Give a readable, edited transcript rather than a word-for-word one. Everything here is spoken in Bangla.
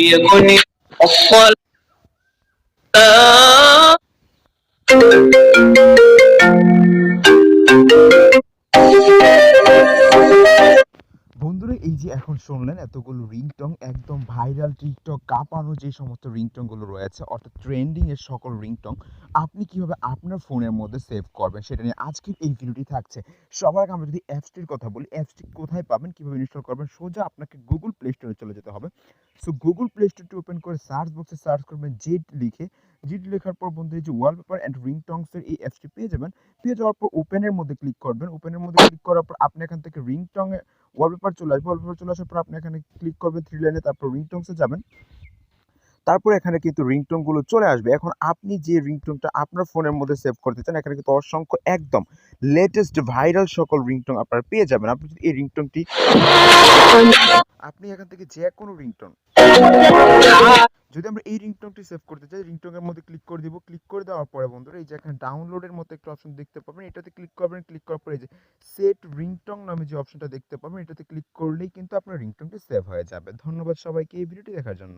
يكون الصلاة বন্ধুরা এই যে এখন শুনলেন এতগুলো রিংটং একদম ভাইরাল টিকটক কাঁপানো যে সমস্ত রিংটংগুলো রয়েছে অর্থাৎ ট্রেন্ডিং এর সকল রিংটং আপনি কিভাবে আপনার ফোনের মধ্যে সেভ করবেন সেটা নিয়ে আজকের এই ভিডিওটি থাকছে। সবার আগে আমরা যদি অ্যাপসটির কথা বলি, অ্যাপসটি কোথায় পাবেন, কিভাবে ইনস্টল করবেন, সোজা আপনাকে গুগল প্লে স্টোরে চলে যেতে হবে। সো গুগল প্লে স্টোরটি ওপেন করে সার্চ বক্সে সার্চ করবেন জেড লিখে। জেড লেখার পর বন্ধু এই যে ওয়ালপেপার অ্যান্ড রিংটংসের এই অ্যাপসটি পেয়ে যাবেন। পেয়ে যাওয়ার পর ওপেনের মধ্যে ক্লিক করবেন। ওপেনের মধ্যে ক্লিক করার পর আপনি এখান থেকে রিংটং ওয়ালপেপার চলে আসবে। ওয়ালপেপার চলে আসার পর আপনি এখানে ক্লিক করবেন থ্রি লাইনে, তারপর রিংটংসে যাবেন। তারপর এখানে কিন্তু রিংটোন গুলো চলে আসবে। এখন আপনি যে রিংটোনটা আপনার ফোনের মধ্যে সেভ করতে চান এখানে কিন্তু অসংখ্য একদম লেটেস্ট ভাইরাল সকল রিংটোন আপনারা পেয়ে যাবেন। আপনি যদি এই রিংটোনটি আপনি এখান থেকে যে কোনো রিংটোন যদি আমরা এই রিংটোনটি সেভ করতে চাই রিংটোনের মধ্যে ক্লিক করে দিব। ক্লিক করে দেওয়ার পরে বন্ধুরা এই যে এখানে ডাউনলোডের মতো একটা অপশন দেখতে পাবেন, এটাতে ক্লিক করবেন। ক্লিক করার পরে এই যে সেট রিংটং নামে যে অপশনটা দেখতে পাবেন এটাতে ক্লিক করলেই কিন্তু আপনার রিংটোনটি সেভ হয়ে যাবে। ধন্যবাদ সবাইকে এই ভিডিওটি দেখার জন্য।